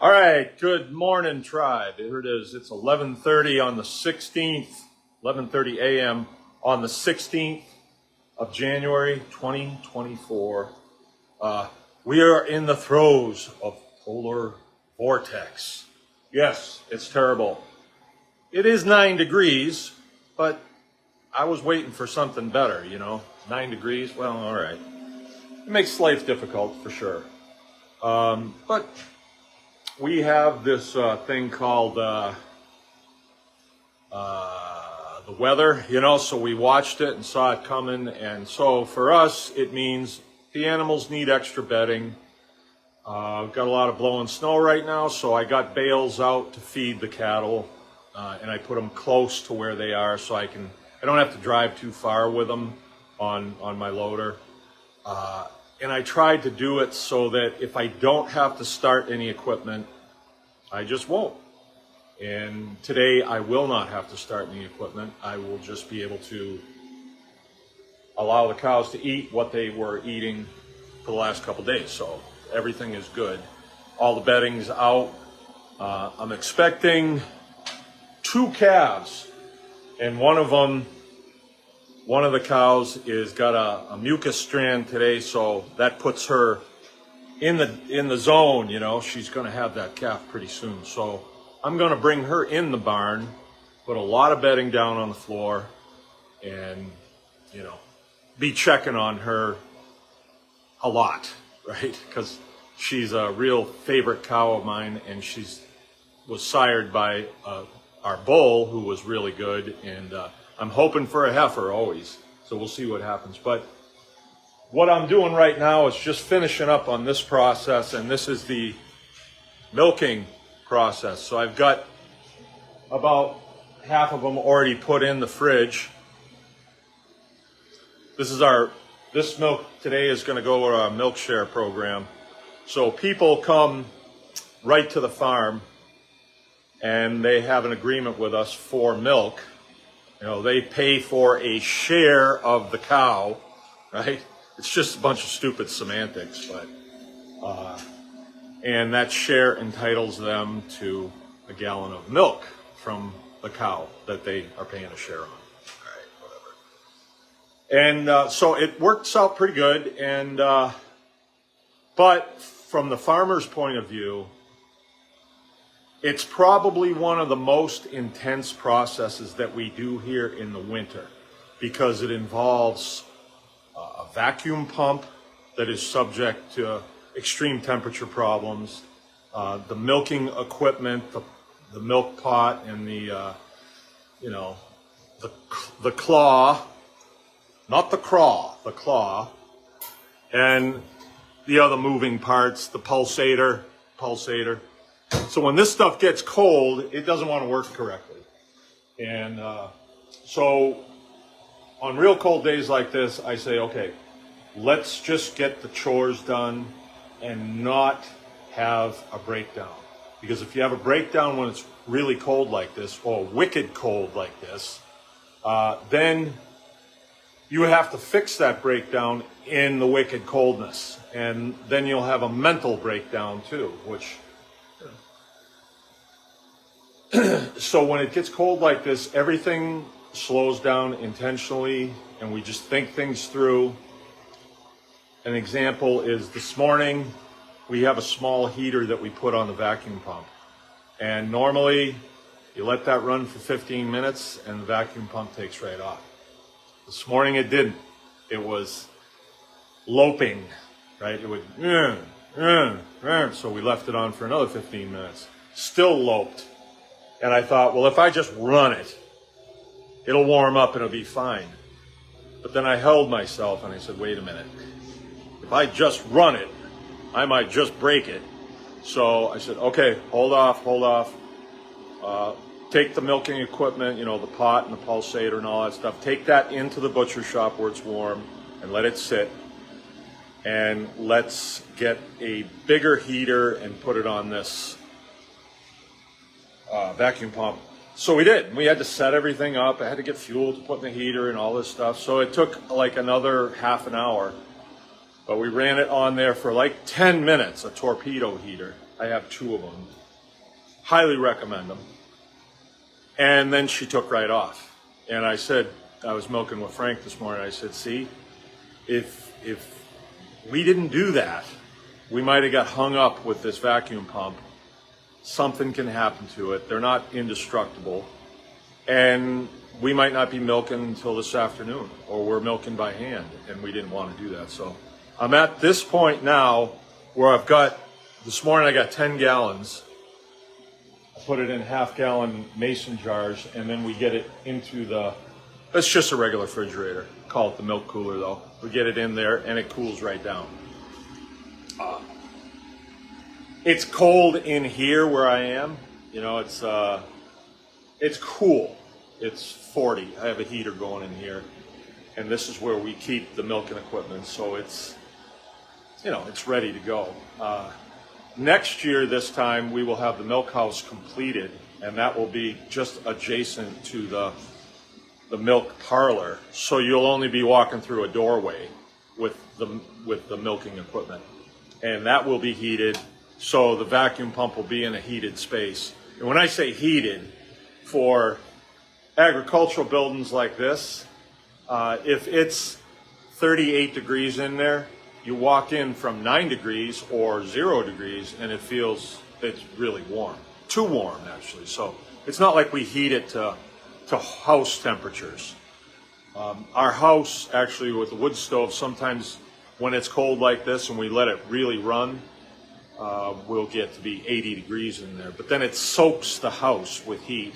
All right, good morning, tribe. Here it is. It's 11:30 on the 16th, 11:30 a.m. on the 16th of January, 2024. We are in the throes of polar vortex. Yes, it's terrible. It is 9 degrees, but I was waiting for something better, 9 degrees, well, all right. It makes life difficult for sure. But we have this thing called the weather, so we watched it and saw it coming. And so for us, it means the animals need extra bedding. Got a lot of blowing snow right now, so I got bales out to feed the cattle, and I put them close to where they are so I don't have to drive too far with them on my loader. And I tried to do it so that if I don't have to start any equipment, I just won't. And today I will not have to start any equipment. I will just be able to allow the cows to eat what they were eating for the last couple days. So everything is good. All the bedding's out. I'm expecting 2 calves, and one of the cows is got a mucus strand today, so that puts her in the zone. She's going to have that calf pretty soon. So I'm going to bring her in the barn, put a lot of bedding down on the floor, and be checking on her a lot, right? Because she's a real favorite cow of mine, and was sired by our bull, who was really good, and I'm hoping for a heifer always, so we'll see what happens. But what I'm doing right now is just finishing up on this process, and this is the milking process. So I've got about half of them already put in the fridge. This milk today is going to go to our milk share program. So people come right to the farm, and they have an agreement with us for milk. They pay for a share of the cow, right? It's just a bunch of stupid semantics, but, and that share entitles them to a gallon of milk from the cow that they are paying a share on. All right, whatever. And so it works out pretty good. And, but from the farmer's point of view, it's probably one of the most intense processes that we do here in the winter, because it involves a vacuum pump that is subject to extreme temperature problems, the milking equipment, the milk pot, and the claw, not the craw, the claw, and the other moving parts, the pulsator. So when this stuff gets cold, it doesn't want to work correctly. And so on real cold days like this, I say, okay, let's just get the chores done and not have a breakdown. Because if you have a breakdown when it's really cold like this, or wicked cold like this, then you have to fix that breakdown in the wicked coldness. And then you'll have a mental breakdown too, which... So when it gets cold like this, everything slows down intentionally, and we just think things through. An example is this morning, we have a small heater that we put on the vacuum pump. And normally, you let that run for 15 minutes, and the vacuum pump takes right off. This morning it didn't. It was loping, right? It would, so we left it on for another 15 minutes. Still loped. And I thought, well, if I just run it, it'll warm up and it'll be fine. But then I held myself and I said, wait a minute. If I just run it, I might just break it. So I said, okay, hold off. Take the milking equipment, the pot and the pulsator and all that stuff. Take that into the butcher shop where it's warm and let it sit. And let's get a bigger heater and put it on this vacuum pump. So we did. We had to set everything up. I had to get fuel to put in the heater and all this stuff. So it took like another half an hour. But we ran it on there for like 10 minutes, a torpedo heater. I have 2 of them. Highly recommend them. And then she took right off. And I said, I was milking with Frank this morning, I said, see, if we didn't do that, we might have got hung up with this vacuum pump. Something can happen to it. They're not indestructible. And we might not be milking until this afternoon, or we're milking by hand, and we didn't want to do that. So I'm at this point now where this morning I got 10 gallons. I put it in half-gallon mason jars, and then we get it into it's just a regular refrigerator. Call it the milk cooler though. We get it in there and it cools right down. It's cold in here where I am. You know, it's cool. It's 40. I have a heater going in here, and this is where we keep the milking equipment. So it's, you know, it's ready to go. Next year, this time, we will have the milk house completed, and that will be just adjacent to the milk parlor. So you'll only be walking through a doorway with the milking equipment, and that will be heated. So the vacuum pump will be in a heated space. And when I say heated, for agricultural buildings like this, if it's 38 degrees in there, you walk in from 9 degrees or 0 degrees and it's really warm. Too warm, actually. So it's not like we heat it to house temperatures. Our house, actually, with the wood stove, sometimes when it's cold like this and we let it really run, we'll get to be 80 degrees in there. But then it soaks the house with heat.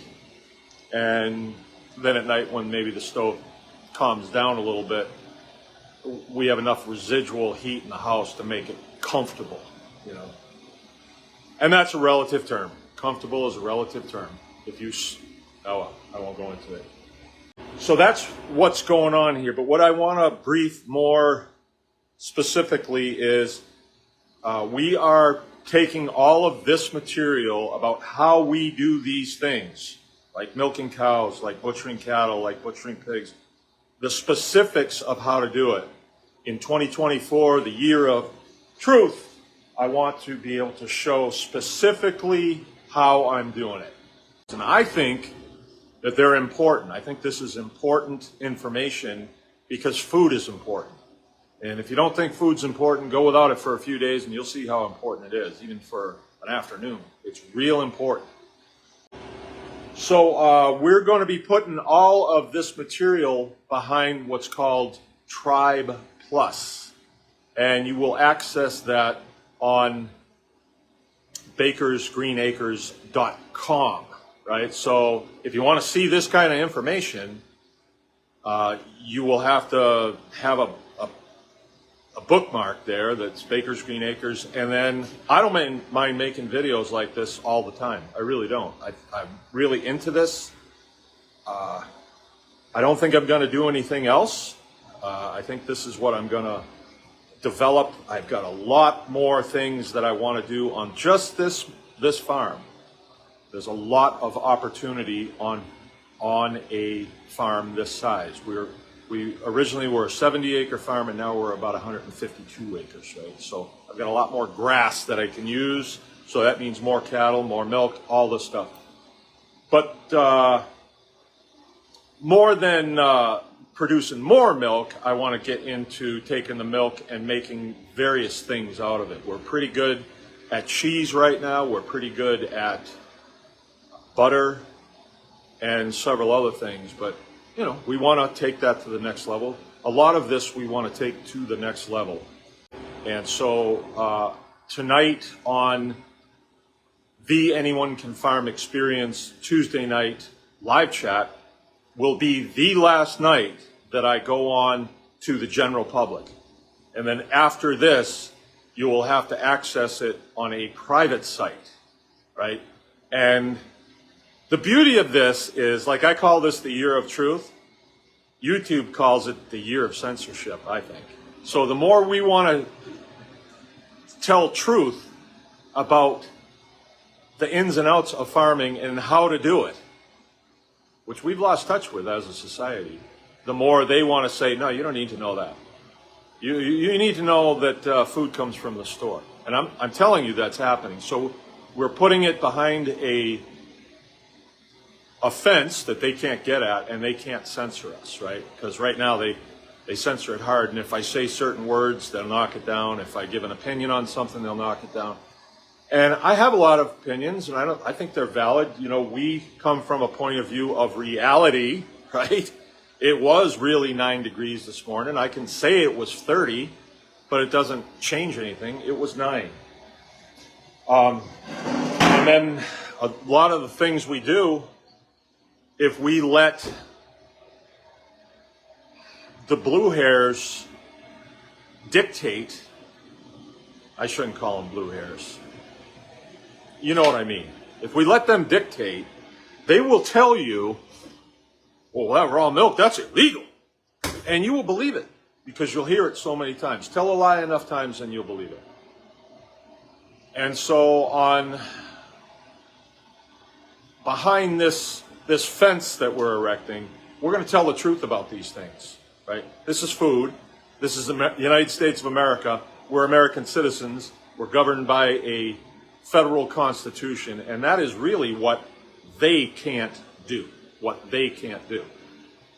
And then at night, when maybe the stove calms down a little bit, we have enough residual heat in the house to make it comfortable, you know. And that's a relative term. Comfortable is a relative term. I won't go into it. So that's what's going on here. But what I want to brief more specifically is we are taking all of this material about how we do these things, like milking cows, like butchering cattle, like butchering pigs, the specifics of how to do it. In 2024, the year of truth, I want to be able to show specifically how I'm doing it. And I think that they're important. I think this is important information because food is important. And if you don't think food's important, go without it for a few days and you'll see how important it is, even for an afternoon. It's real important. So we're going to be putting all of this material behind what's called Tribe Plus. And you will access that on bakersgreenacres.com, right? So if you want to see this kind of information, you will have to have a bookmark there that's Baker's Green Acres. And then I don't mind making videos like this all the time. I really don't. I'm really into this. I don't think I'm going to do anything else. I think this is what I'm going to develop. I've got a lot more things that I want to do on just this farm. There's a lot of opportunity on a farm this size. We originally were a 70-acre farm, and now we're about 152 acres, right? So I've got a lot more grass that I can use. So that means more cattle, more milk, all this stuff. But more than producing more milk, I want to get into taking the milk and making various things out of it. We're pretty good at cheese right now. We're pretty good at butter and several other things, but you know, we want to take that to the next level. A lot of this we want to take to the next level. And so tonight on the Anyone Can Farm Experience Tuesday night live chat will be the last night that I go on to the general public. And then after this, you will have to access it on a private site, right? And the beauty of this is, like I call this the year of truth, YouTube calls it the year of censorship, I think. So the more we want to tell truth about the ins and outs of farming and how to do it, which we've lost touch with as a society, the more they want to say, no, you don't need to know that. You need to know that food comes from the store. And I'm telling you that's happening. So we're putting it behind a fence that they can't get at, and they can't censor us, right? Because right now they censor it hard, and if I say certain words, they'll knock it down. If I give an opinion on something, they'll knock it down. And I have a lot of opinions, and I think they're valid. You know, we come from a point of view of reality, right? It was really 9 degrees this morning. I can say it was 30, but it doesn't change anything. It was 9. And then a lot of the things we do, if we let the blue hairs dictate, I shouldn't call them blue hairs. You know what I mean. If we let them dictate, they will tell you, well, that raw milk, that's illegal. And you will believe it because you'll hear it so many times. Tell a lie enough times and you'll believe it. And so behind this fence that we're erecting, we're going to tell the truth about these things, right? This is food. This is the United States of America. We're American citizens. We're governed by a federal constitution, and that is really what they can't do. What they can't do.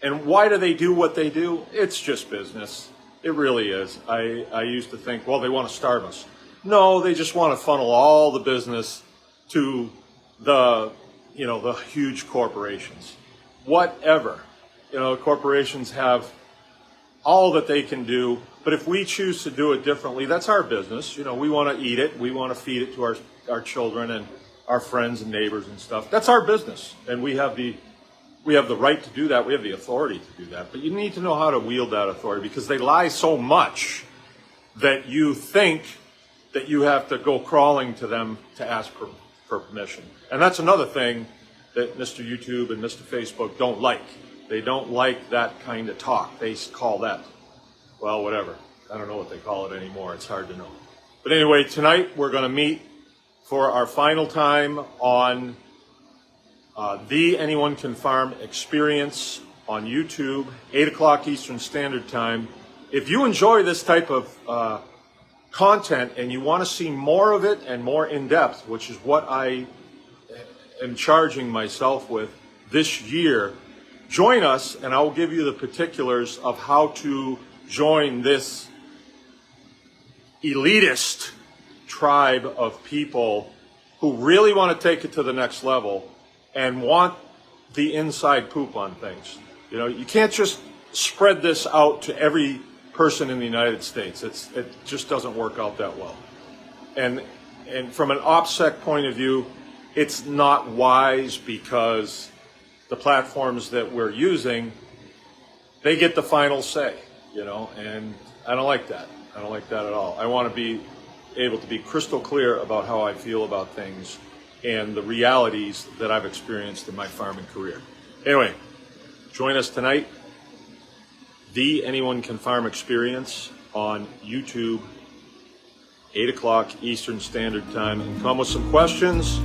And why do they do what they do? It's just business. It really is. I used to think, well, they want to starve us. No, they just want to funnel all the business to the huge corporations. Whatever. You know, corporations have all that they can do, but if we choose to do it differently, that's our business. You know, we want to eat it. We want to feed it to our children and our friends and neighbors and stuff. That's our business, and we have the right to do that. We have the authority to do that. But you need to know how to wield that authority because they lie so much that you think that you have to go crawling to them to ask for permission. And that's another thing that Mr. YouTube and Mr. Facebook don't like. They don't like that kind of talk. They call that, well, whatever. I don't know what they call it anymore. It's hard to know. But anyway, tonight we're going to meet for our final time on the Anyone Can Farm experience on YouTube, 8 o'clock Eastern Standard Time. If you enjoy this type of content and you want to see more of it and more in depth, which is what I am charging myself with this year, join us and I will give you the particulars of how to join this elitist tribe of people who really want to take it to the next level and want the inside poop on things. You know, you can't just spread this out to every person in the United States. It just doesn't work out that well. And from an OPSEC point of view, it's not wise because the platforms that we're using, they get the final say, you know, and I don't like that. I don't like that at all. I want to be able to be crystal clear about how I feel about things and the realities that I've experienced in my farming career. Anyway, join us tonight, the Anyone Can Farm experience on YouTube, 8 o'clock Eastern Standard Time, and come with some questions.